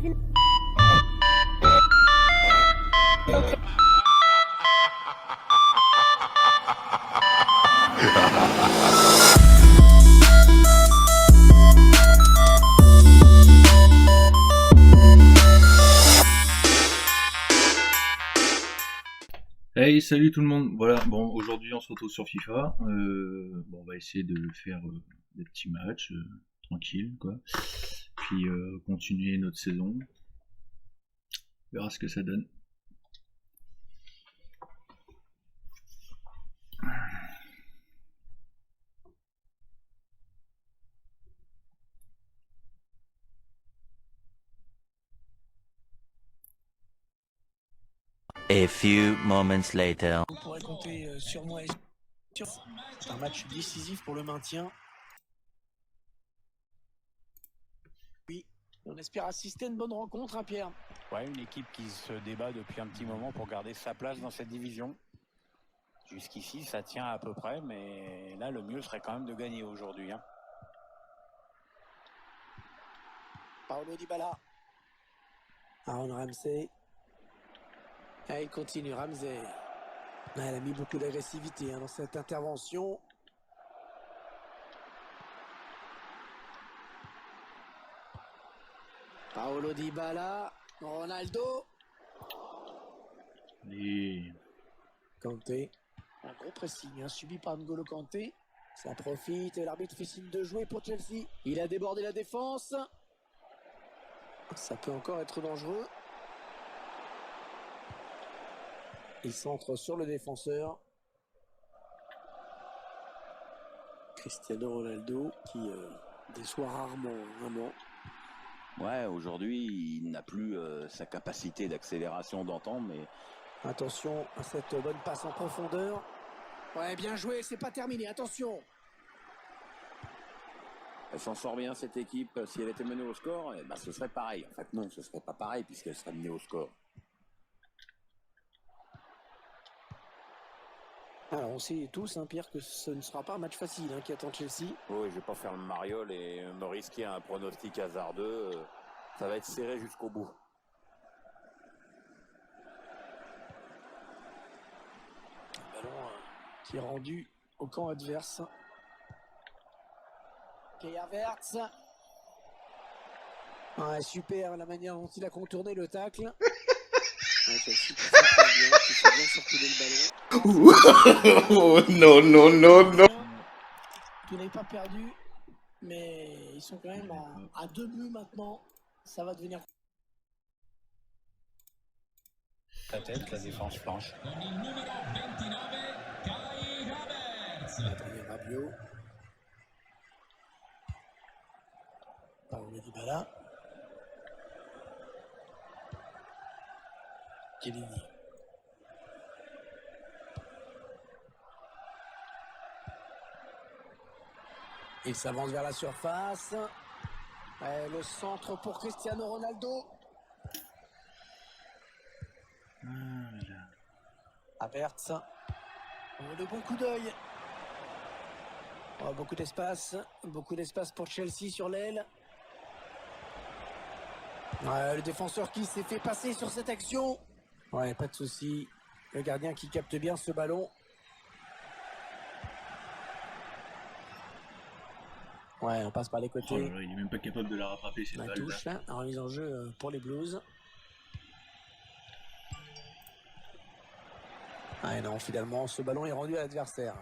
finale. Hey, salut tout le monde. Voilà, bon, aujourd'hui on se retrouve sur FIFA. Bon, on va essayer de faire des petits matchs tranquilles, quoi. Puis continuer notre saison. On verra ce que ça donne. A few moments later. Vous pourrez compter sur moi et sur... C'est un match décisif pour le maintien. Oui, on espère assister à une bonne rencontre, hein, Pierre. Ouais, une équipe qui se débat depuis un petit moment pour garder sa place dans cette division. Jusqu'ici, ça tient à peu près, mais là, le mieux serait quand même de gagner aujourd'hui. Hein. Paolo Dybala. Aaron Ramsey. Et il continue, Ramsey. Elle a mis beaucoup d'agressivité dans cette intervention. Paolo Dybala. Ronaldo. Et Kanté. Un gros pressing subi par N'Golo Kanté. Ça profite et l'arbitre fait signe de jouer pour Chelsea. Il a débordé la défense. Ça peut encore être dangereux. Il centre sur le défenseur. Cristiano Ronaldo qui déçoit rarement, vraiment. Ouais, aujourd'hui, il n'a plus sa capacité d'accélération d'antan, mais... Attention à cette bonne passe en profondeur. Ouais, bien joué, c'est pas terminé, attention. Elle s'en sort bien, cette équipe. Si elle était menée au score, eh ben, ce serait pareil. En fait, non, ce serait pas pareil, puisqu'elle serait menée au score. Alors, on sait tous, Pierre, que ce ne sera pas un match facile qui attend Chelsea. Oui, je vais pas faire le mariole et me risquer un pronostic hasardeux. Ça va être serré jusqu'au bout. Le ballon qui est rendu au camp adverse. Kai Havertz. Ouais, super la manière dont il a contourné le tacle. Ouais, Chelsea qui fait bien circuler le ballon. Oh, non, non, non, non. Tout n'est pas perdu, mais ils sont quand même à 2 buts maintenant. Ça va devenir... La tête, la défense planche. Adrien Rabiot. Paolo Dybala. Chiellini. Il s'avance vers la surface. Le centre pour Cristiano Ronaldo. Havertz. Le bon coup d'œil. Oh, beaucoup d'espace pour Chelsea sur l'aile. Le défenseur qui s'est fait passer sur cette action. Ouais, pas de souci. Le gardien qui capte bien ce ballon. Ouais, on passe par les côtés. Oh là là, il est même pas capable de la rattraper, cette La balle. touche, là, en remise en jeu pour les Blues. Ah non, finalement, ce ballon est rendu à l'adversaire.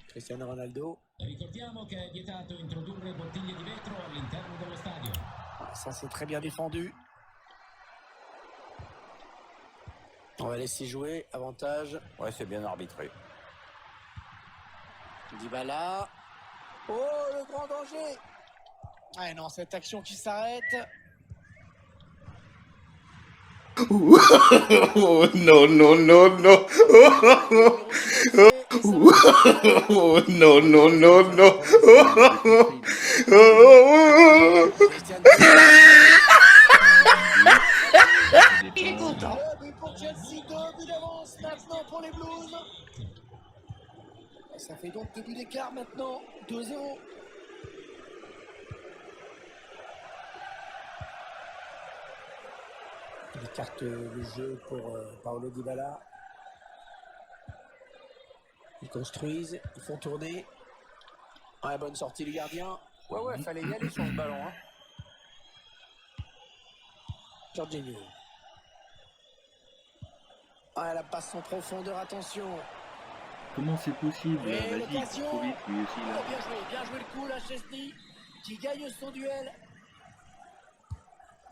Cristiano Ronaldo. Ricordiamo che è vietato introdurre bottiglie di vetro all'interno dello stadio. Ça, c'est très bien défendu. On va laisser jouer, avantage. Ouais, c'est bien arbitré. Dybala. Oh, le grand danger. Ah non, cette action qui s'arrête. Oh, non, non, non, non. Oh, non, non, non, non. Il est content. But pour Chelsea, 2 buts d'avance maintenant pour les Blues. Ça fait donc 2 buts d'écart maintenant, 2-0. Il écarte le jeu pour Paulo Dybala. Ils construisent, ils font tourner. Ouais, bonne sortie du gardien. Ouais, fallait y aller sur ce ballon. Hein. Jorginho. Ah, la passe en profondeur, attention. Comment c'est possible? Et Vas-y, l'occasion. trop vite, lui aussi, là. Oh, bien joué le coup là, Chesney, qui gagne son duel.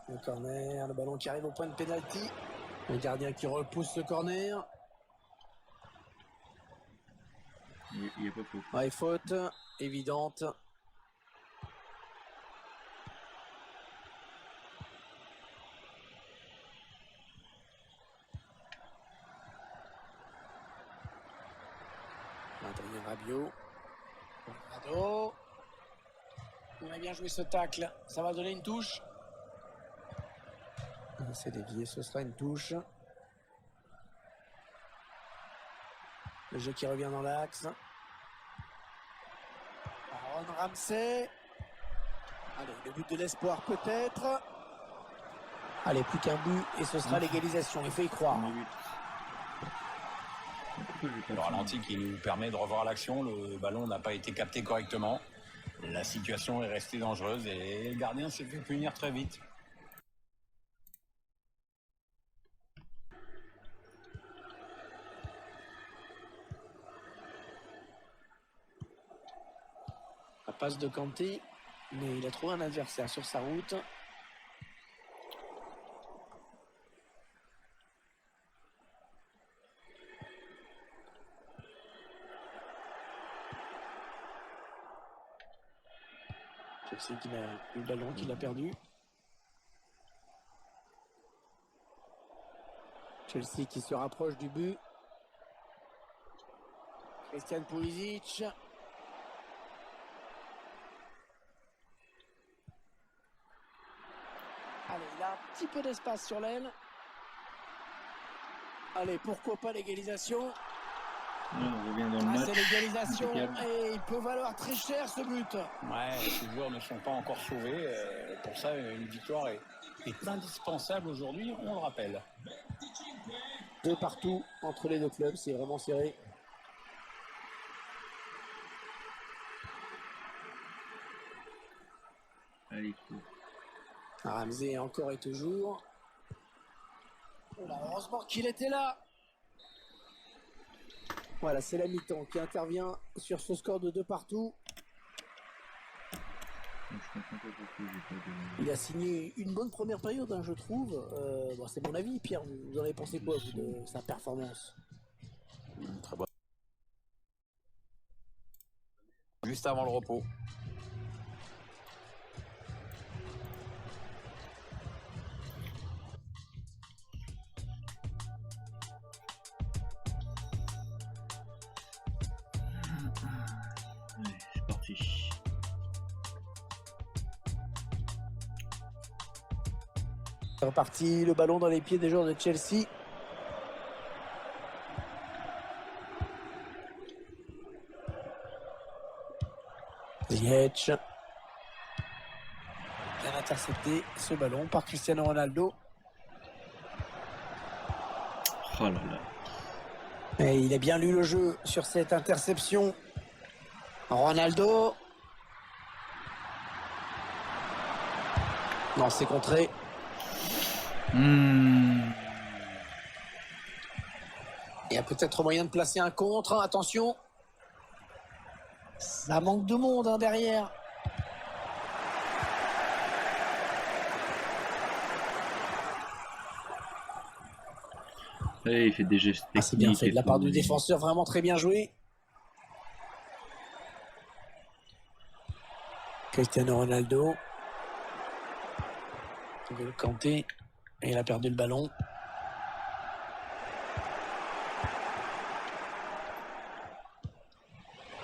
Le corner, le ballon qui arrive au point de pénalty. Le gardien qui repousse ce corner. Il n'y a pas faute. Ouais, faute évidente. Adrien Rabiot. Ronaldo. On a bien joué ce tacle. Ça va donner une touche. C'est dévié, ce sera une touche. Le jeu qui revient dans l'axe. Aaron Ramsey. Allez, le but de l'espoir peut-être. Allez, plus qu'un but et ce sera l'égalisation. Il faut y croire. Le ralenti qui nous permet de revoir l'action. Le ballon n'a pas été capté correctement. La situation est restée dangereuse et le gardien s'est fait punir très vite. La passe de Kanté, mais il a trouvé un adversaire sur sa route. Chelsea qui a eu le ballon, qu'il a perdu. Chelsea qui se rapproche du but. Christian Pulisic. Allez, il a un petit peu d'espace sur l'aile. Allez, pourquoi pas l'égalisation? On revient dans le match. C'est l'égalisation Impeccable. et il peut valoir très cher ce but. Ouais, ces joueurs ne sont pas encore sauvés. Pour ça, une victoire est indispensable aujourd'hui, on le rappelle. De partout entre les deux clubs, c'est vraiment serré. Allez, cool. Ramsey encore et toujours. Oh là, heureusement qu'il était là. Voilà, c'est la mi-temps qui intervient sur ce score de 2 partout. Je comprends pas pourquoi j'ai pas de... Il a signé une bonne première période, hein, je trouve. Bon, c'est mon avis, Pierre. Vous en avez pensé quoi, vous, de sa performance? Très bon. Juste avant le repos. Allez, c'est parti. C'est reparti, le ballon dans les pieds des joueurs de Chelsea. Ziyech. Bien intercepté ce ballon par Cristiano Ronaldo. Oh là là. Et il a bien lu le jeu sur cette interception. Ronaldo. Non, c'est contré. Il y a peut-être moyen de placer un contre. Attention. Ça manque de monde, hein, derrière. Allez, il fait des gestes techniques. C'est bien fait de la et part tout. du défenseur, vraiment très bien joué. Cristiano Ronaldo. N'Golo Kanté. Et il a perdu le ballon.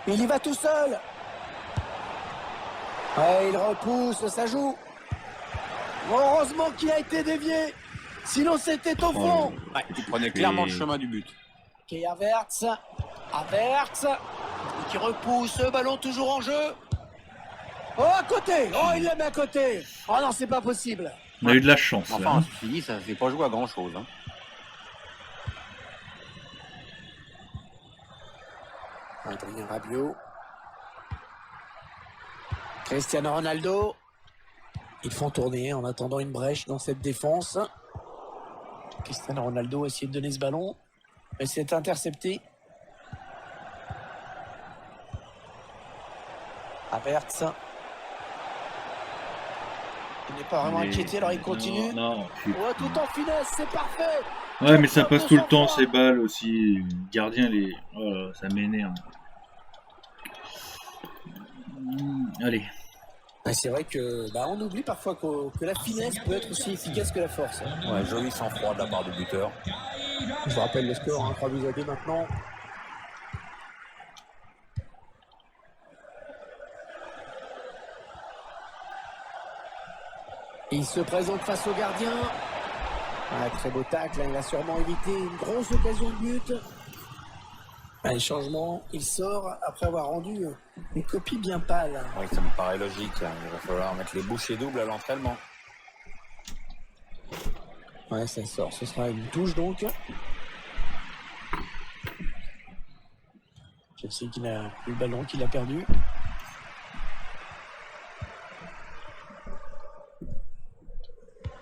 Il y va tout seul. Ouais, il repousse, ça joue. Heureusement qu'il a été dévié. Sinon, c'était au fond. Ouais, il prenait clairement le chemin du but. Qui Havertz. Havertz. Qui repousse, ballon toujours en jeu. Oh, à côté. Oh, il la met à côté. Oh non, c'est pas possible. On a eu de la chance. là, Enfin, hein. ceci dit, ça ne fait pas jouer à grand-chose. Hein. Adrien Rabiot. Cristiano Ronaldo. Ils font tourner en attendant une brèche dans cette défense. Cristiano Ronaldo essaie de donner ce ballon, mais c'est intercepté. Havertz. Il n'est pas vraiment Mais- inquiété, alors il continue. Non, putain. Ouais, tout en finesse, c'est parfait. Ouais, mais ça passe tout le temps ces balles aussi. Gardien, les. Oh là, ça m'énerve. Allez. Ouais, c'est vrai que on oublie parfois que la finesse peut être aussi efficace que la force. Ouais, joli sang-froid de la part du buteur. Je vous rappelle le score, 3-2 maintenant. Il se présente face au gardien. Très beau tacle, il a sûrement évité une grosse occasion de but. Les changements, il sort après avoir rendu une copie bien pâle. Oui, ça me paraît logique. Hein. Il va falloir mettre les bouchées doubles à l'entraînement. Ouais, ça sort, ce sera une touche donc. Chelsea qui n'a plus le ballon, qu'il a perdu.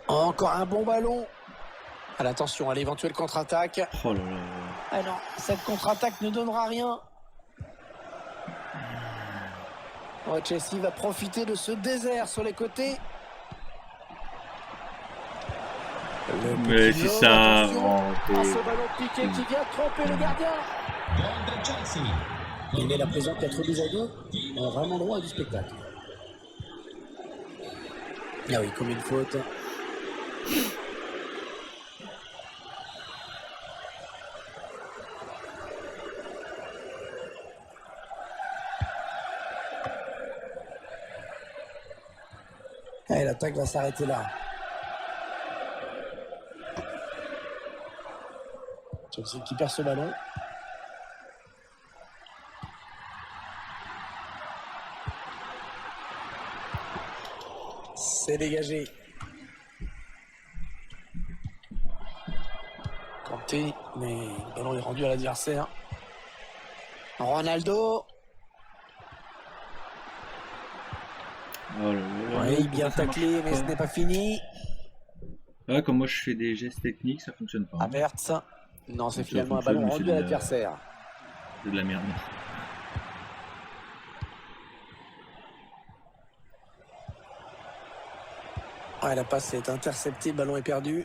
Encore un bon ballon. Attention à l'éventuelle contre-attaque. Oh là là. Ah non, cette contre-attaque ne donnera rien. Ouais, Chelsea va profiter de ce désert sur les côtés. Mais si ça. Ce ballon piqué qui vient tromper le gardien. Gol del Chelsea. Il met la présente 4-2. On a vraiment droit à du spectacle. Ah oui, comme une faute. Et l'attaque va s'arrêter là. Chelsea qui perd ce ballon. C'est dégagé. Kanté, mais le ballon est rendu à l'adversaire. Ronaldo. Oh là là. Oui, bien Ça marche taclé, mais pas. ce n'est pas fini. Ah, comme moi je fais des gestes techniques, ça fonctionne pas. Havertz. Non, c'est Ça finalement un fonctionne, ballon mais rendu c'est à de la- l'adversaire. C'est de la merde. Ouais, la passe est interceptée, le ballon est perdu.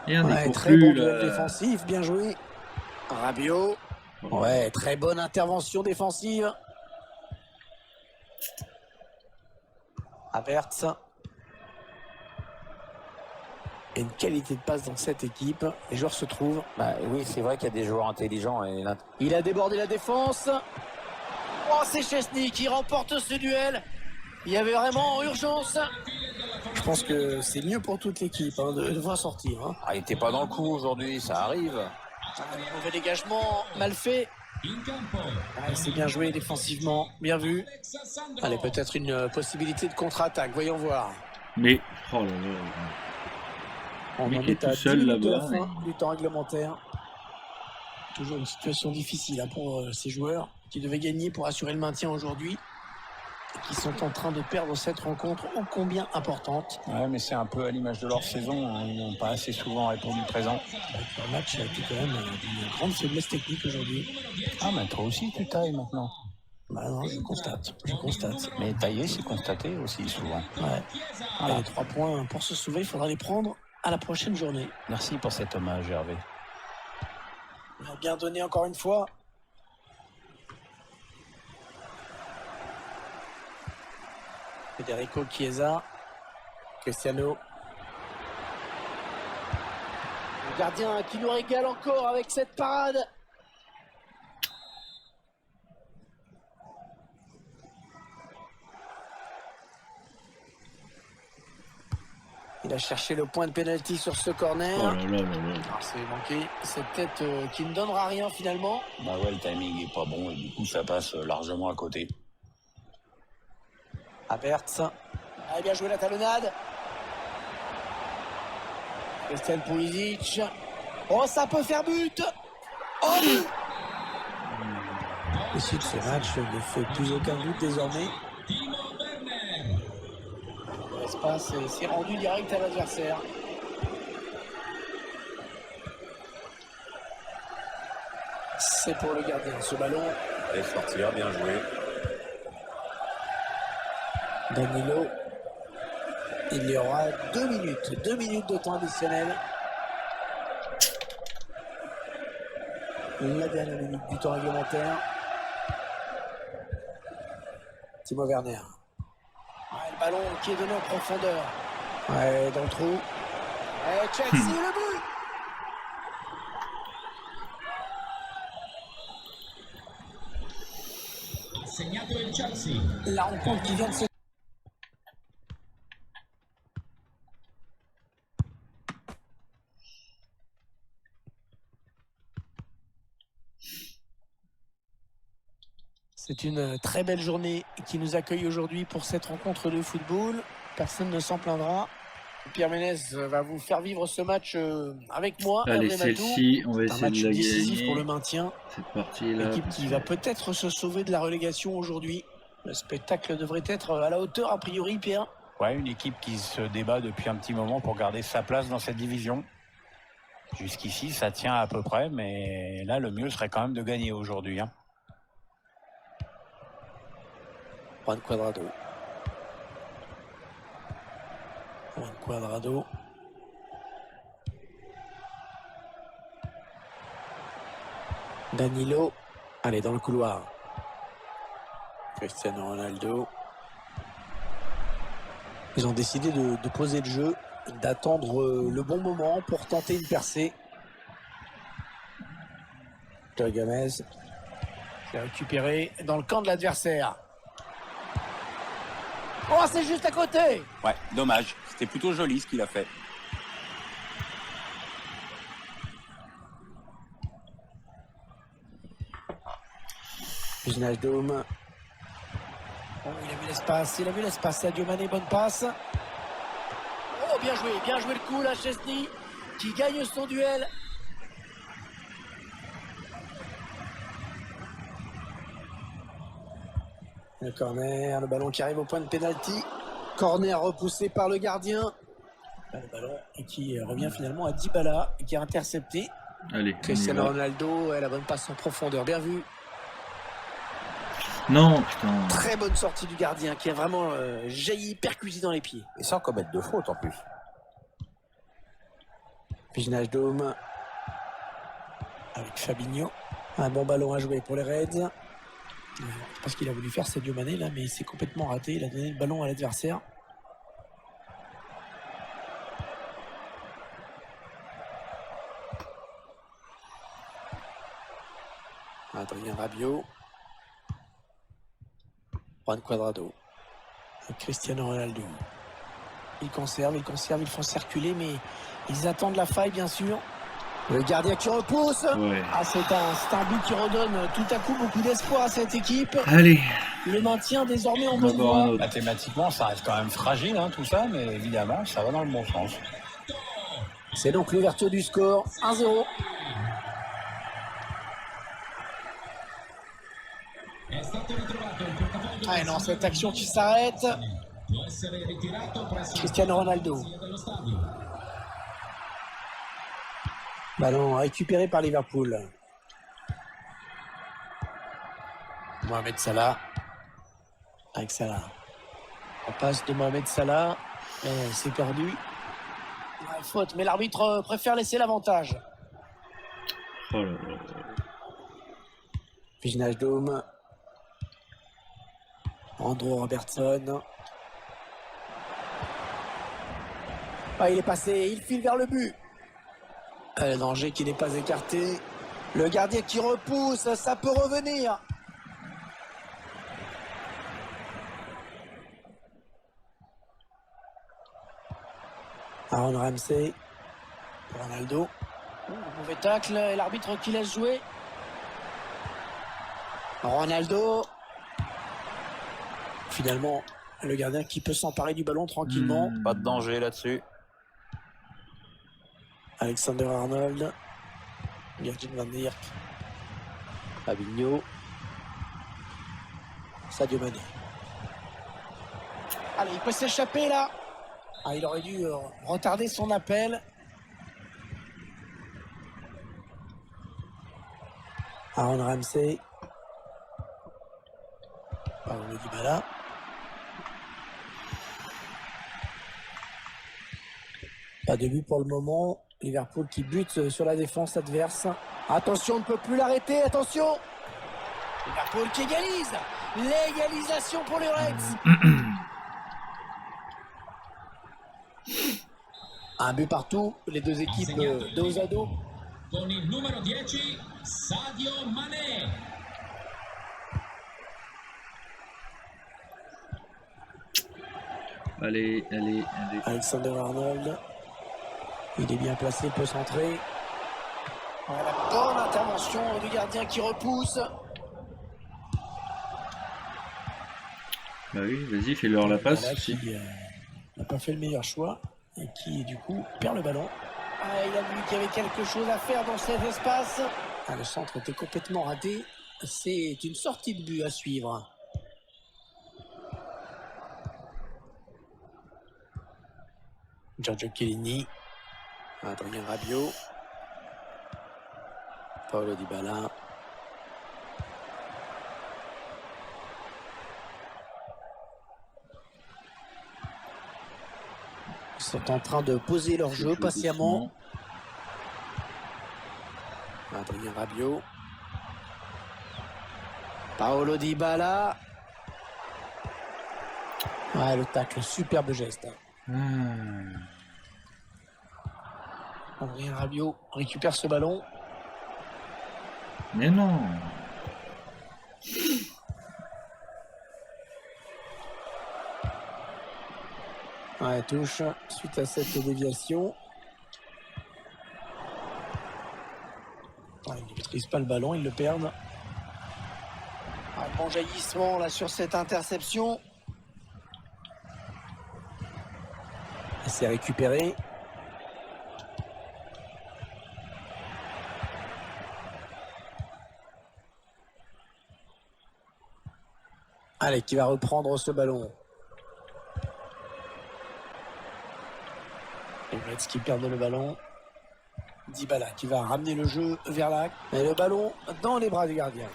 Et un Ouais, des très bon pourfus, duel là. défensif, bien joué. Rabiot. Ouais, très bonne intervention défensive. Havertz. Et une qualité de passe dans cette équipe. Les joueurs se trouvent. Bah, oui, c'est vrai qu'il y a des joueurs intelligents. Et là, Il a débordé la défense. Oh, c'est Chesney qui remporte ce duel. Il y avait vraiment urgence. Je pense que c'est mieux pour toute l'équipe de voir sortir. il n'était pas dans le coup aujourd'hui, ça arrive. Un mauvais dégagement, mal fait. In campo. C'est bien joué défensivement, bien vu. Alex Sandro. Allez, peut-être une possibilité de contre-attaque, voyons voir. Mais, oh là là. On Mais en qui est est à tout seul 10 minutes de la là-bas, fin du temps réglementaire. Toujours une situation difficile pour ces joueurs qui devaient gagner pour assurer le maintien aujourd'hui et qui sont en train de perdre cette rencontre ô combien importante. Ouais, mais c'est un peu à l'image de leur saison. Hein. Ils n'ont pas assez souvent répondu présent. Le match a été quand même d'une grande faiblesse technique aujourd'hui. Ah, mais toi aussi, tu tailles maintenant. Bah non, je constate. Mais tailler, c'est constater aussi souvent. Ouais. Voilà. Les 3 points pour se sauver, il faudra les prendre à la prochaine journée. Merci pour cet hommage, Hervé. Il a bien donné encore une fois. Federico Chiesa. Cristiano. Le gardien qui nous régale encore avec cette parade. Il a cherché le point de pénalty sur ce corner. Oh là là là là. Alors, c'est manqué. C'est peut-être qui ne donnera rien finalement. Bah ouais, le timing est pas bon et du coup, ça passe largement à côté. Havertz. Ah, bien joué la talonnade. Christian Pulisic. Oh, ça peut faire but. Oh, but. L'issue de ce match ne fait plus aucun doute désormais. Timo Werner. L'espace s'est rendu direct à l'adversaire. C'est pour le gardien ce ballon. Et sortir, bien joué. Danilo. Il y aura 2 minutes. 2 minutes de temps additionnel. La dernière minute du temps réglementaire. Timo Werner. Ouais, le ballon qui est donné en profondeur. Ouais, dans le trou. Et Chelsea, le but. Segnato il Chelsea. La rencontre qui vient de se... C'est une très belle journée qui nous accueille aujourd'hui pour cette rencontre de football. Personne ne s'en plaindra. Pierre Ménès va vous faire vivre ce match avec moi. Allez, Hervé Matou. celle-ci, on va C'est un essayer match de la décisif gagner. pour le maintien. Cette partie-là. L'équipe qui va peut-être se sauver de la relégation aujourd'hui. Le spectacle devrait être à la hauteur, a priori, Pierre. Ouais, une équipe qui se débat depuis un petit moment pour garder sa place dans cette division. Jusqu'ici, ça tient à peu près, mais là, le mieux serait quand même de gagner aujourd'hui, hein. Juan Cuadrado. Juan Cuadrado. Danilo. Allez, dans le couloir. Cristiano Ronaldo. Ils ont décidé de poser le jeu, d'attendre le bon moment pour tenter une percée. Joe Gomez. C'est récupéré dans le camp de l'adversaire. Oh, c'est juste à côté. Ouais, dommage. C'était plutôt joli ce qu'il a fait. Wijnaldum. Oh, il a vu l'espace, Sadio Mané, bonne passe. Oh, bien joué le coup là, Chesney, qui gagne son duel. Le corner, le ballon qui arrive au point de pénalty. Corner repoussé par le gardien. Là, le ballon qui revient finalement à Dybala, qui a intercepté. Allez, on y Cristiano va. Ronaldo, la bonne passe en profondeur, bien vu. Non, putain. Très bonne sortie du gardien qui a vraiment jailli, percuté dans les pieds. Et sans commettre de faute en plus. Wijnaldum avec Fabinho. Un bon ballon à jouer pour les Reds. Je pense qu'il a voulu faire Sadio Mané là, mais il s'est complètement raté. Il a donné le ballon à l'adversaire. Adrien Rabiot. Juan Cuadrado. Et Cristiano Ronaldo. Ils conservent, ils font circuler, mais ils attendent la faille, bien sûr. Le gardien qui repousse. Ouais. Ah, c'est un but qui redonne tout à coup beaucoup d'espoir à cette équipe. Allez, Le maintien désormais en on va bonne voir un voie. autre. Mathématiquement, ça reste quand même fragile, hein, tout ça, mais évidemment, ça va dans le bon sens. C'est donc l'ouverture du score. 1-0. È stato ritrovato il portafoglio. Ah non, cette action qui s'arrête. Può essere ritirato presso Cristiano Ronaldo. la dello stadio. Ballon récupéré par Liverpool. Mohamed Salah. Avec Salah. On passe de Mohamed Salah. C'est perdu. Ouais, faute, mais l'arbitre préfère laisser l'avantage. Oh là là. Wijnaldum. Andrew Robertson. Ah, il est passé, il file vers le but. Le danger qui n'est pas écarté. Le gardien qui repousse, ça peut revenir. Aaron Ramsey. Ronaldo. Mauvais tacle, et l'arbitre qui laisse jouer. Ronaldo. Finalement, Le gardien qui peut s'emparer du ballon tranquillement. Pas de danger là-dessus. Alexander Arnold. Virgil van Dijk. Fabinho. Sadio Mané. Allez, il peut s'échapper là. Ah, il aurait dû retarder son appel. Aaron Ramsey. Paulo Dybala. Pas de but pour le moment. Liverpool qui bute sur la défense adverse. Attention, on ne peut plus l'arrêter. Attention. Liverpool qui égalise. L'égalisation pour les Reds. Un but partout. Les deux équipes dos à dos. Con il numero 10 Sadio Mané. Allez. Alexander Arnold. Il est bien placé, il peut centrer. Voilà, bonne intervention du gardien qui repousse. Bah oui, vas-y, fais-leur la passe. Voilà, aussi. qui n'a pas fait le meilleur choix et qui du coup perd le ballon. Ah, il a vu qu'il y avait quelque chose à faire dans cet espace. Ah, le centre était complètement raté. C'est une sortie de but à suivre. Giorgio Chiellini. Adrien Rabiot. Paulo Dybala. Ils sont en train de poser leur jeu patiemment. Adrien Rabiot. Paulo Dybala. Ouais, le tacle, superbe geste. Adrien Rabiot récupère ce ballon. Mais non. Ouais, touche suite à cette déviation. Ouais, ils ne maîtrisent pas le ballon, ils le perdent. Un bon jaillissement là sur cette interception. C'est récupéré. Allez, qui va reprendre ce ballon. Les Reds qui perdent le ballon. Dybala qui va ramener le jeu vers l'axe. Et le ballon dans les bras du gardien.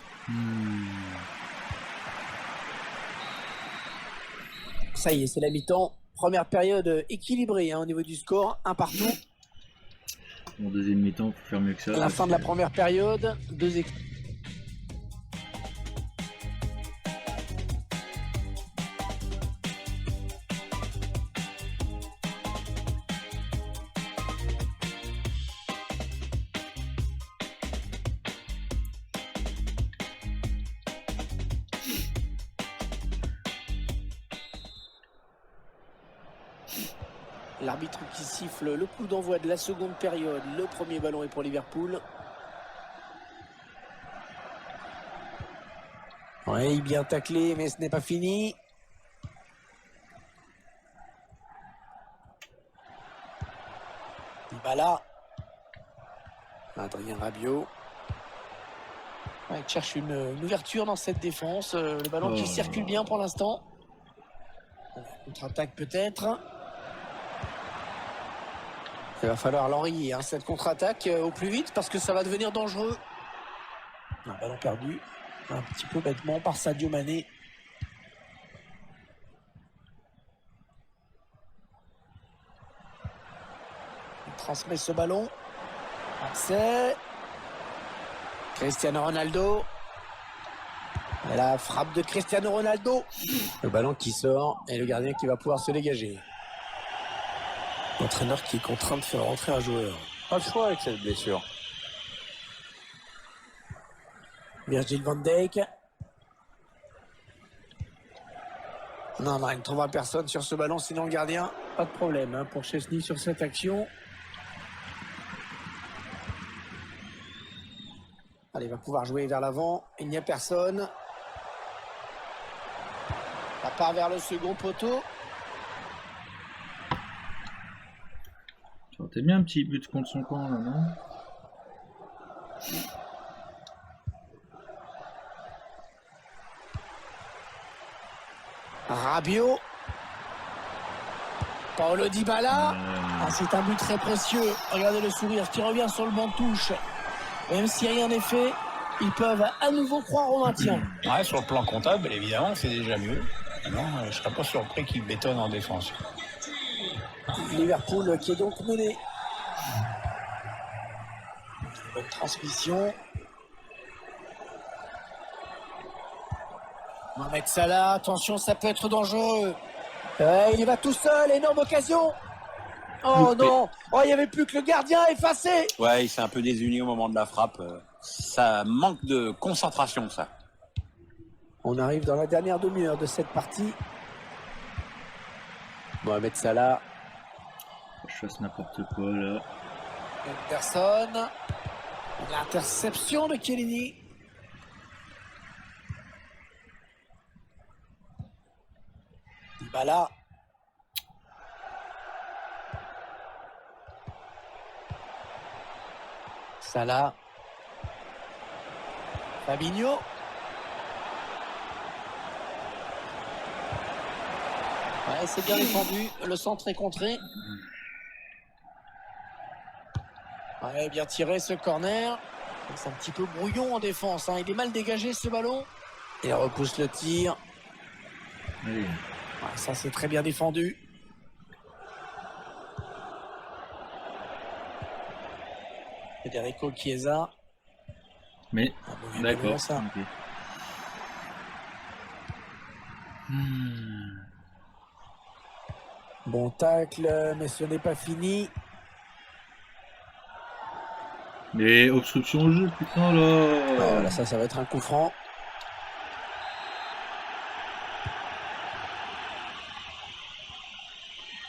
Ça y est, c'est la mi-temps. Première période équilibrée au niveau du score. Un partout. En deuxième mi-temps, faut faire mieux que ça. À la fin de la première période, deux équipes. L'arbitre qui siffle le coup d'envoi de la seconde période. Le premier ballon est pour Liverpool. Oui, bien taclé, mais ce n'est pas fini. Dybala. Adrien Rabiot. Ouais, il cherche une ouverture dans cette défense. Le ballon qui circule bien pour l'instant. Contre-attaque peut-être. Il va falloir l'enrayer, cette contre-attaque au plus vite parce que ça va devenir dangereux. Un ballon perdu, un petit peu bêtement par Sadio Mané. Il transmet ce ballon. C'est Cristiano Ronaldo. Et la frappe de Cristiano Ronaldo. Le ballon qui sort et le gardien qui va pouvoir se dégager. L'entraîneur qui est contraint de faire rentrer un joueur. Pas le choix avec cette blessure. Virgil van Dijk. Non, il ne trouvera personne sur ce ballon, sinon le gardien. Pas de problème pour Chesney sur cette action. Allez, il va pouvoir jouer vers l'avant. Il n'y a personne. La part vers le second poteau. T'es bien un petit but contre son camp là, non? Rabiot. Paulo Dybala. Ah, c'est un but très précieux. Regardez le sourire qui revient sur le banc de touche. Même si rien n'est fait, ils peuvent à nouveau croire au maintien. Ouais, sur le plan comptable, évidemment, c'est déjà mieux. Non, je serais pas surpris qu'ils bétonnent en défense. Liverpool qui est donc mené. Bonne transmission. Mohamed Salah, attention, ça peut être dangereux. Il y va tout seul, énorme occasion. Oh Loupé. non, oh, il n'y avait plus que le gardien effacé. Ouais, il s'est un peu désuni au moment de la frappe. Ça manque de concentration, ça. On arrive dans la dernière demi-heure de cette partie. Mohamed Salah, Je fasse n'importe quoi là. Henderson. L'interception de Chiellini. Dybala. Salah. Fabinho. Ouais, c'est bien défendu. Le centre est contré. Ouais, bien tiré ce corner. C'est un petit peu brouillon en défense, hein. Il est mal dégagé ce ballon. Il repousse le tir. Allez. Ouais, ça c'est très bien défendu. Federico Chiesa. Mais Ah, bon, d'accord. ça. Ok. Bon tacle, mais ce n'est pas fini. Mais obstruction au jeu, putain là. Voilà, ça va être un coup franc.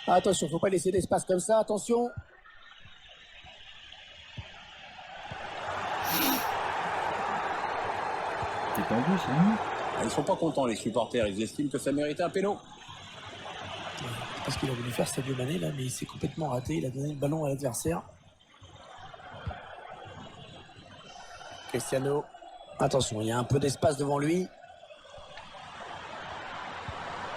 Attention, faut pas laisser d'espace comme ça, attention. C'est tendu ça, non? Ils sont pas contents, les supporters. Ils estiment que ça méritait un péno. Parce qu'il a voulu faire Sadio Mané là, mais il s'est complètement raté. Il a donné le ballon à l'adversaire. Cristiano. Attention, il y a un peu d'espace devant lui.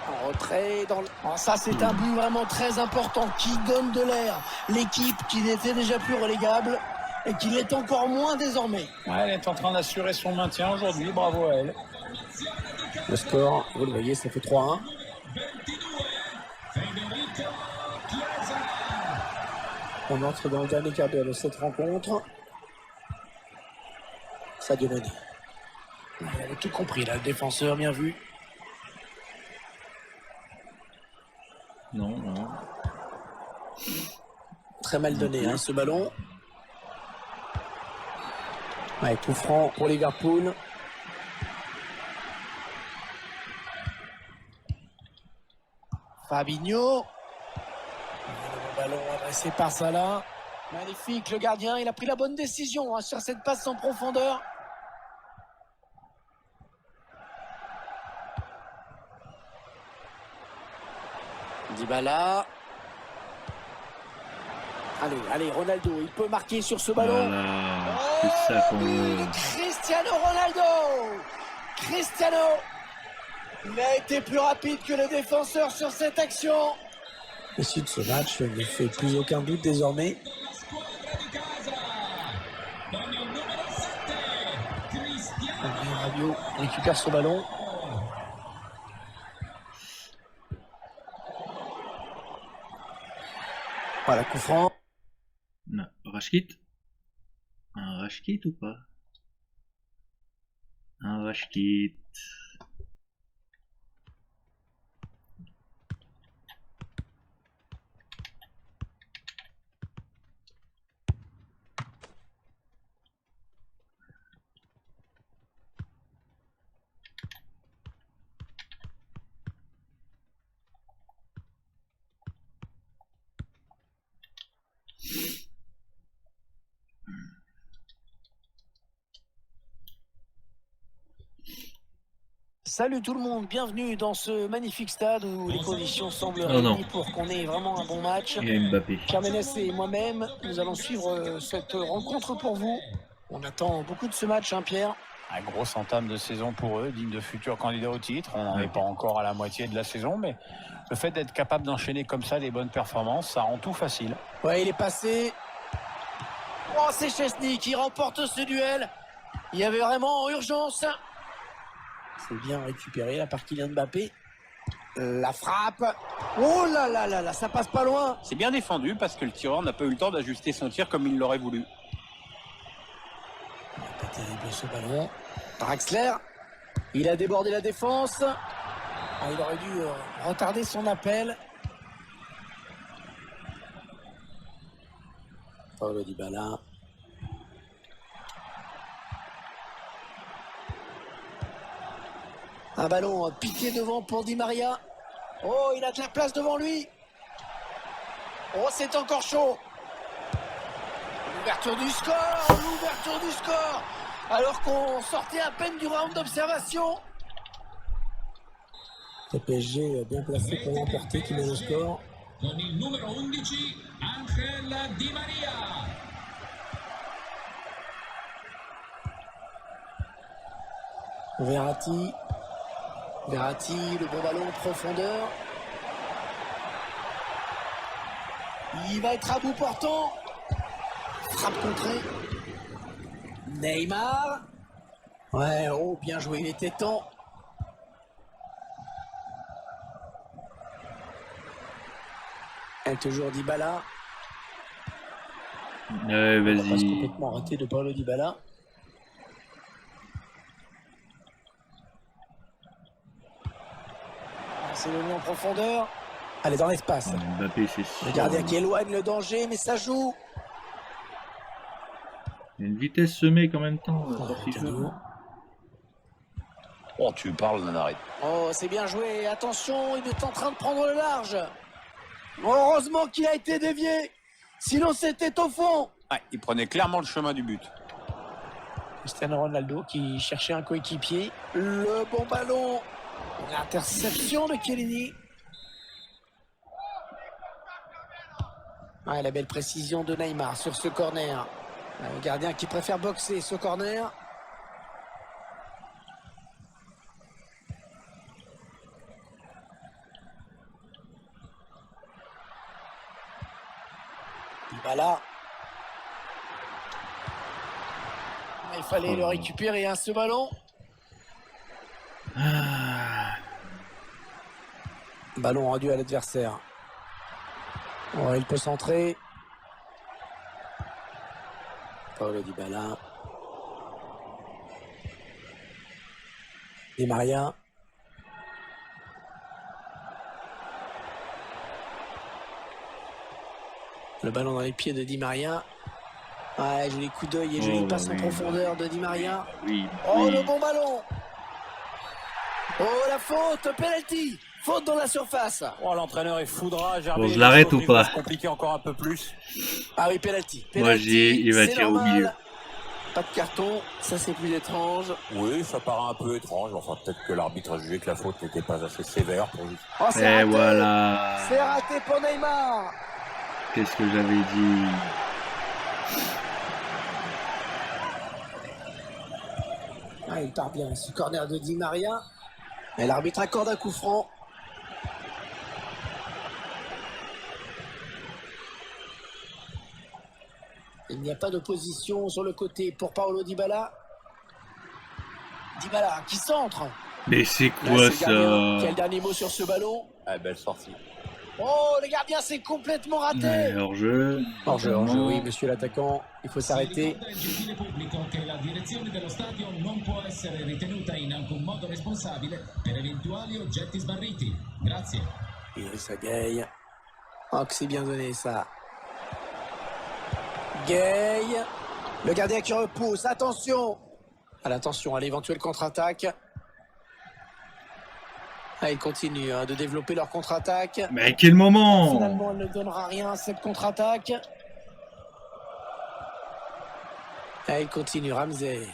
En retrait. Oh, ça, c'est un but vraiment très important qui donne de l'air. L'équipe qui n'était déjà plus relégable et qui l'est encore moins désormais. Ouais, elle est en train d'assurer son maintien aujourd'hui. Bravo à elle. Le score, vous le voyez, ça fait 3-1. On entre dans le dernier quart d'heure de cette rencontre. Sadio Mané. Il avait tout compris là, le défenseur, bien vu. Non, non. Très mal donné hein, ce ballon. Ouais, coup franc pour Liverpool. Fabinho. Le ballon adressé par Salah. Magnifique le gardien, il a pris la bonne décision hein, sur cette passe en profondeur. Dybala. Allez, Ronaldo, il peut marquer sur ce ballon. Voilà. C'est ça qu'on veut. Cristiano Ronaldo. Cristiano. Il a été plus rapide que le défenseur sur cette action. L'issue de ce match ne fait plus aucun doute désormais. Rabiot récupère ce ballon. Voilà, coup franc. Non. Rashkit? Un Rashkit ou pas? Un Rashkit. Salut tout le monde, bienvenue dans ce magnifique stade où les conditions semblent Oh non. réunies pour qu'on ait vraiment un bon match. Il y a Mbappé. Pierre Ménès et moi-même, nous allons suivre cette rencontre pour vous. On attend beaucoup de ce match, hein, Pierre. Un grosse entame de saison pour eux, digne de futurs candidats au titre. On n'en est pas encore à la moitié de la saison, mais le fait d'être capable d'enchaîner comme ça les bonnes performances, ça rend tout facile. Ouais, il est passé. Oh, c'est Chesney qui remporte ce duel. Il y avait vraiment urgence. C'est bien récupéré là par Kylian Mbappé. La frappe. Oh là là là là, ça passe pas loin. C'est bien défendu parce que le tireur n'a pas eu le temps d'ajuster son tir comme il l'aurait voulu. Pas terrible ce ballon. Draxler. Il a débordé la défense. Ah, il aurait dû retarder son appel. Paulo Dybala. Un ballon piqué devant pour Di Maria. Oh, il a de la place devant lui. Oh, c'est encore chaud. L'ouverture du score, alors qu'on sortait à peine du round d'observation. Le PSG bien placé pour l'emporter, qui met le score. Con il numero 11 Angel Di Maria. Verratti, le bon ballon en profondeur. Il va être à bout portant. Frappe contrée. Neymar. Ouais, oh, bien joué, il était temps. Elle toujours Dybala. Ouais, On passe vas-y. complètement raté de Paulo Dybala. C'est le en profondeur. Elle est dans l'espace. Mbappé, c'est sûr. Le gardien qui éloigne le danger, mais ça joue. Il y a une vitesse semée en même temps. Oh, sortie de jeu. Antonio. Oh, tu parles d'un arrêt. Oh, c'est bien joué. Attention, il est en train de prendre le large. Heureusement qu'il a été dévié. Sinon, c'était au fond. Ouais, il prenait clairement le chemin du but. Cristiano Ronaldo qui cherchait un coéquipier. Le bon ballon. L'interception de Chiellini. Ouais, la belle précision de Neymar sur ce corner. Le gardien qui préfère boxer ce corner. Dybala. Il fallait le récupérer, hein, ce ballon. Ballon rendu à l'adversaire. Oh, il peut centrer. Paulo Dybala. Di Maria. Le ballon dans les pieds de Di Maria. Ouais, joli coup d'œil et joli passe en profondeur de Di Maria. Oui, Oh, oui. le bon ballon. Oh, la faute, penalty. Faute dans la surface. Oh, l'entraîneur est foudrage. Bon, je l'arrête ou pas? Compliquer encore un peu plus. Ah oui, penalty. Moi, il va c'est tirer au normal. milieu. Pas de carton, ça c'est plus étrange. Oui, ça paraît un peu étrange. Enfin, peut-être que l'arbitre a jugé que la faute n'était pas assez sévère pour lui. Oh, c'est Et raté. voilà. C'est raté pour Neymar. Qu'est-ce que j'avais dit? Ah, il part bien, ce corner de Di Maria. Mais l'arbitre accorde un coup franc. Il n'y a pas d'opposition sur le côté pour Paulo Dybala. Dybala qui centre. Mais c'est Là, quoi c'est le gardien qui a ça? le dernier mot sur ce ballon. Ah, belle sortie. Oh, le gardien s'est complètement raté. Ouais, hors-jeu. Hors-jeu, oui, monsieur l'attaquant. Il faut s'arrêter. Si ricorda il gentile pubblico che la direzione dello stadio non può essere ritenuta in alcun modo responsabile per eventuali oggetti smarriti. Grazie. Idrissa Gueye. Oh, que c'est bien donné ça. Gueye. Le gardien qui repousse. Attention. Attention à l'éventuelle contre-attaque. Ah, il continue de développer leur contre-attaque. Mais à quel moment? Finalement, elle ne donnera rien cette contre-attaque. Ah, il continue, Ramsey.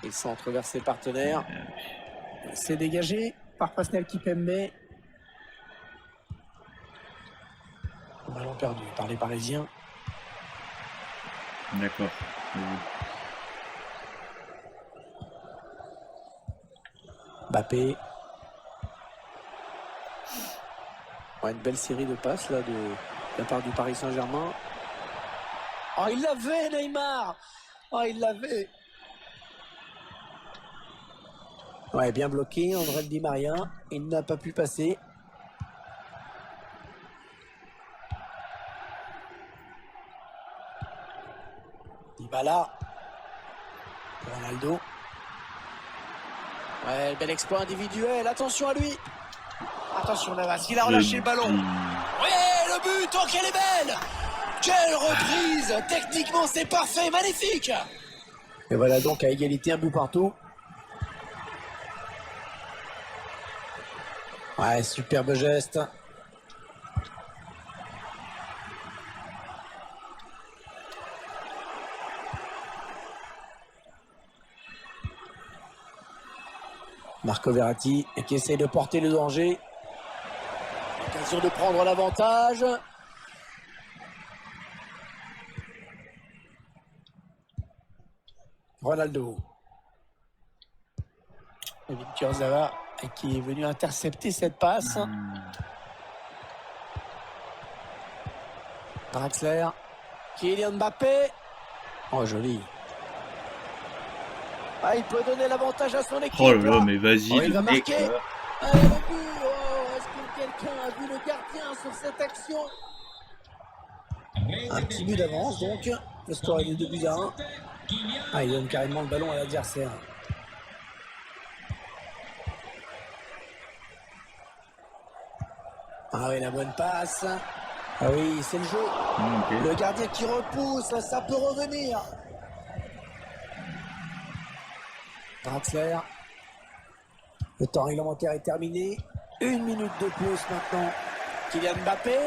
Il centre vers ses partenaires. C'est dégagé par Pascal Kipembe. Ballon perdu par les Parisiens. D'accord. Mbappé. Ouais, une belle série de passes là de la part du Paris Saint-Germain. Oh, il l'avait Neymar. Oh, il l'avait. Ouais, bien bloqué, André Di Maria. Il n'a pas pu passer. Dybala. Ronaldo. Ouais, bel exploit individuel. Attention à lui. Attention Navas, il a relâché le ballon. Ouais, le but, oh qu'elle est belle. Quelle reprise. Techniquement, c'est parfait, magnifique. Et voilà donc à égalité, un but partout. Ouais, superbe geste. Marco Verratti qui essaie de porter le danger. Occasion de prendre l'avantage. Ronaldo. Et Victor Zava qui est venu intercepter cette passe. Draxler. Kylian Mbappé. Oh, joli. Ah, il peut donner l'avantage à son équipe. Oh là là, mais vas-y, Oh, il va le mec, marquer. là. Allez, le but. Oh, est-ce que quelqu'un a vu le gardien sur cette action? Un petit but d'avance, donc. Le score est de 2-1. Ah, il donne carrément le ballon à l'adversaire. Ah oui, la bonne passe. Ah oui, c'est le jeu. Ok. Le gardien qui repousse, ça peut revenir. Draxler. Le temps réglementaire est terminé. 1 minute de plus maintenant. Kylian Mbappé.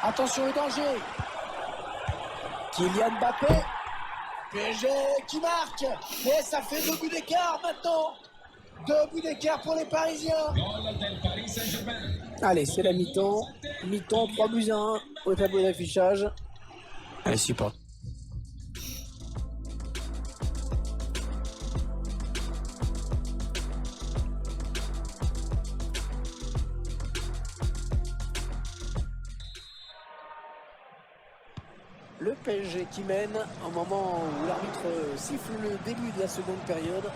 Attention au danger. Kylian Mbappé. PSG qui marque. Et ça fait 2 buts d'écart maintenant. 2 buts d'écart pour les Parisiens. Gol del Paris Saint-Germain. Allez, c'est la mi-temps. Mi-temps, 3-1 au tableau d'affichage. Allez, support. Le PSG qui mène au moment où l'arbitre siffle le début de la seconde période.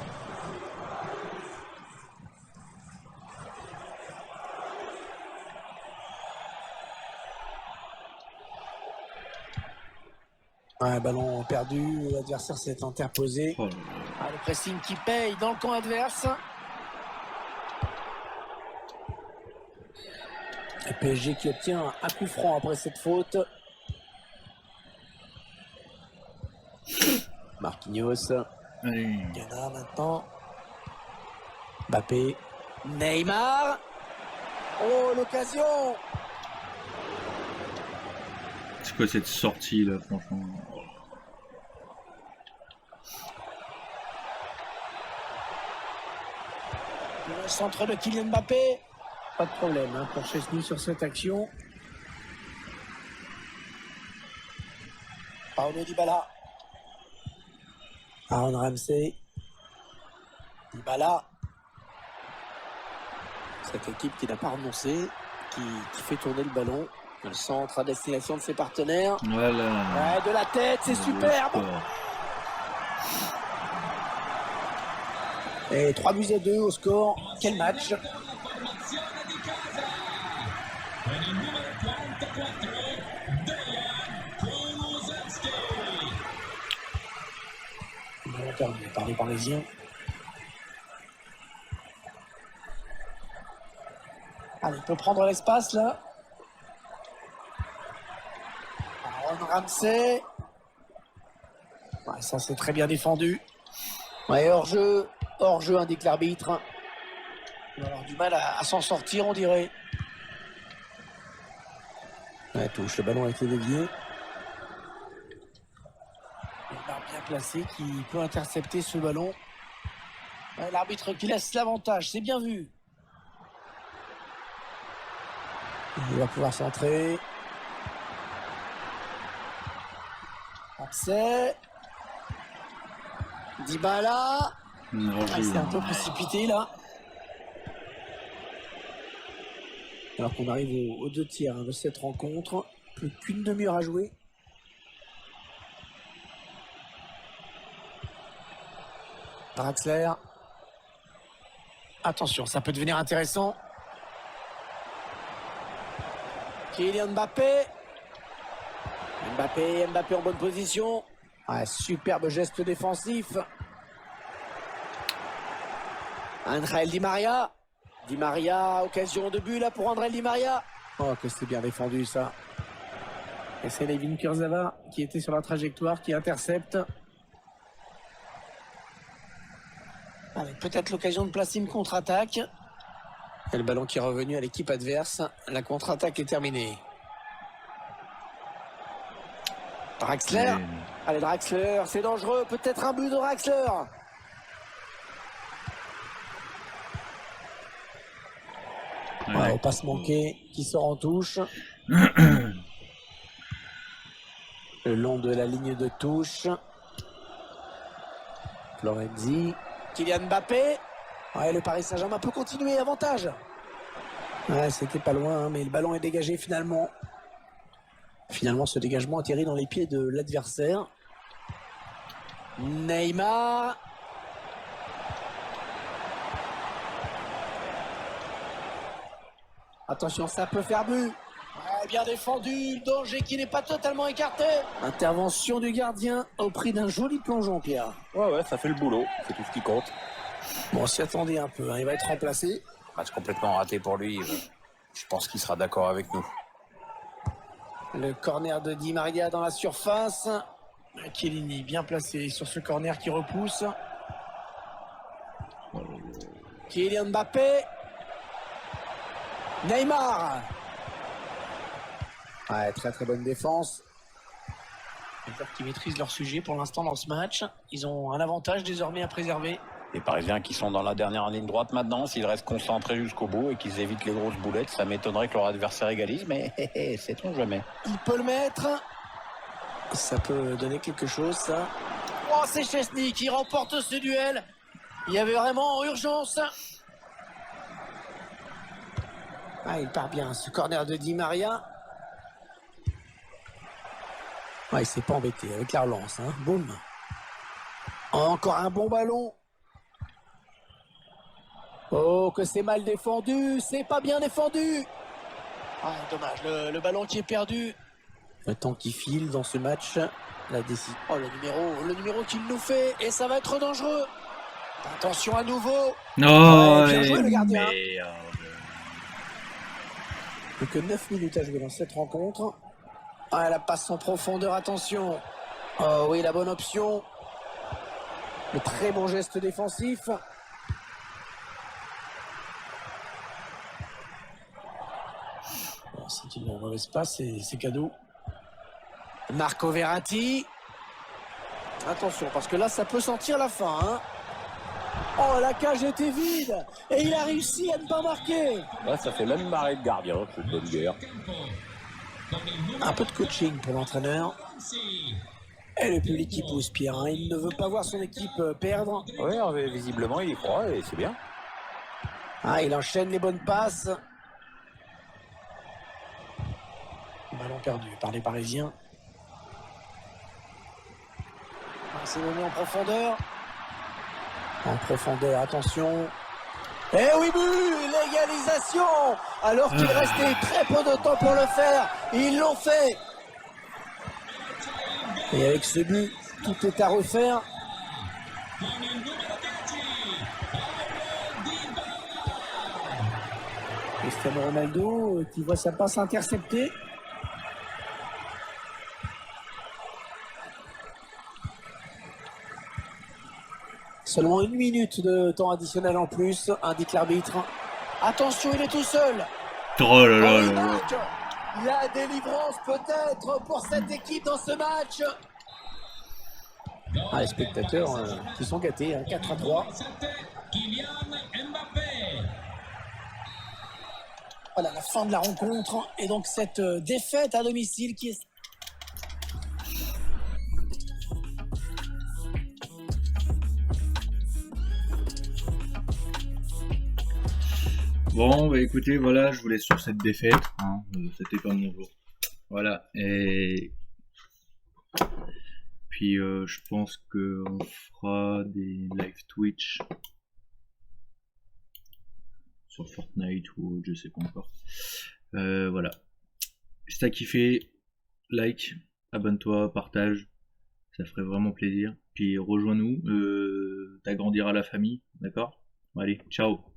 Ouais, ballon perdu, l'adversaire s'est interposé. Oh là là. Ah, le pressing qui paye dans le camp adverse. Le PSG qui obtient un coup franc après cette faute. Marquinhos. Allez. Gana maintenant. Mbappé. Neymar. Oh, l'occasion. C'est quoi cette sortie là, franchement? Le centre de Kylian Mbappé. Pas de problème hein, pour Chesney sur cette action. Paulo Dybala. Aaron Ramsey. Dybala. Cette équipe qui n'a pas renoncé, qui fait tourner le ballon. Le centre à destination de ses partenaires. Voilà. Ouais, de la tête, c'est superbe. Et 3-2 au score. Quel match. Ballon perdu par les Parisiens. Allez, il peut prendre l'espace là. Aaron Ramsey. Ouais, ça c'est très bien défendu. Ouais, hors-jeu, indique l'arbitre. Il va avoir du mal à s'en sortir, on dirait. Ouais, touche, le ballon a été dévié. Une barre bien placée qui peut intercepter ce ballon. Ouais, l'arbitre qui laisse l'avantage, c'est bien vu. Il va pouvoir centrer. Accès. Dybala. C'est un peu précipité là. Alors qu'on arrive aux 2 tiers de cette rencontre. Plus qu'une demi-heure à jouer. Draxler. Attention, ça peut devenir intéressant. Kylian Mbappé. Mbappé en bonne position. Ah, superbe geste défensif. Angel Di Maria. Di Maria, occasion de but là pour Angel Di Maria. Oh, que c'est bien défendu ça. Et c'est Layvin Kurzawa qui était sur la trajectoire, qui intercepte. Avec peut-être l'occasion de placer une contre-attaque. Et le ballon qui est revenu à l'équipe adverse. La contre-attaque est terminée. Draxler. Allez, Draxler, c'est dangereux. Peut-être un but de Draxler. Ouais, au passe manqué qui sort en touche. Le long de la ligne de touche. Florenzi. Kylian Mbappé. Ouais, le Paris Saint-Germain peut continuer, avantage. Ouais, c'était pas loin, mais le ballon est dégagé finalement. Finalement, ce dégagement atterrit dans les pieds de l'adversaire. Neymar. Attention, ça peut faire but. Ouais, bien défendu, danger qui n'est pas totalement écarté. Intervention du gardien au prix d'un joli plongeon, Pierre. Ouais, ça fait le boulot, c'est tout ce qui compte. Bon, on s'y attendait un peu, hein. Il va être remplacé. Match complètement raté pour lui. Je pense qu'il sera d'accord avec nous. Le corner de Di Maria dans la surface. Chiellini bien placé sur ce corner qui repousse. Kylian Mbappé. Neymar. Ouais, très très bonne défense. Les joueurs qui maîtrisent leur sujet pour l'instant dans ce match. Ils ont un avantage désormais à préserver. Les Parisiens qui sont dans la dernière ligne droite maintenant, s'ils restent concentrés jusqu'au bout et qu'ils évitent les grosses boulettes, ça m'étonnerait que leur adversaire égalise, mais sait-on jamais. Il peut le mettre. Ça peut donner quelque chose, ça. Oh, c'est Chesney qui remporte ce duel. Il y avait vraiment urgence. Ah, il part bien, ce corner de Di Maria. Ouais, il s'est pas embêté avec la relance, hein. Boum. Encore un bon ballon. Oh, que c'est mal défendu. C'est pas bien défendu. Ah, dommage, le ballon qui est perdu. Le temps qui file dans ce match. La décision. Oh, le numéro qu'il nous fait. Et ça va être dangereux. Attention à nouveau. Non, bien joué, le gardien. merde. Plus que 9 minutes à jouer dans cette rencontre. Ah, la passe en profondeur, attention. Oh oui, la bonne option. Le très bon geste défensif. Bon, c'est une mauvaise passe, c'est cadeau. Marco Verratti. Attention, parce que là, ça peut sentir la fin, hein. Oh, la cage était vide. Et il a réussi à ne pas marquer. Ouais, ça fait même marrer le gardien, cette bonne guerre. Un peu de coaching pour l'entraîneur. Et le public qui pousse, Pierre, hein. Il ne veut pas voir son équipe perdre. Ouais, visiblement, il y croit et c'est bien. Ah, il enchaîne les bonnes passes. Ballon perdu par les Parisiens. Ah, c'est donné en profondeur. En profondeur, attention. Eh oui, but, l'égalisation. Alors qu'il restait très peu de temps pour le faire, ils l'ont fait. Et avec ce but, tout est à refaire. Cristiano Ronaldo qui voit sa passe interceptée. Seulement 1 minute de temps additionnel en plus, indique l'arbitre. Attention, il est tout seul. Oh là là Il là là. marque. La délivrance peut-être pour cette équipe dans ce match. Ah, les spectateurs qui sont gâtés, hein, 4-3. Kylian Mbappé. Voilà la fin de la rencontre et donc cette défaite à domicile qui est... Bon, bah écoutez, voilà, je vous laisse sur cette défaite. Hein, c'était pas mon jour. Voilà, et puis je pense qu'on fera des live Twitch sur Fortnite ou je sais pas encore. Voilà. Si t'as kiffé, like, abonne-toi, partage, ça ferait vraiment plaisir. Puis rejoins-nous, t'agrandiras la famille, d'accord? Allez, ciao!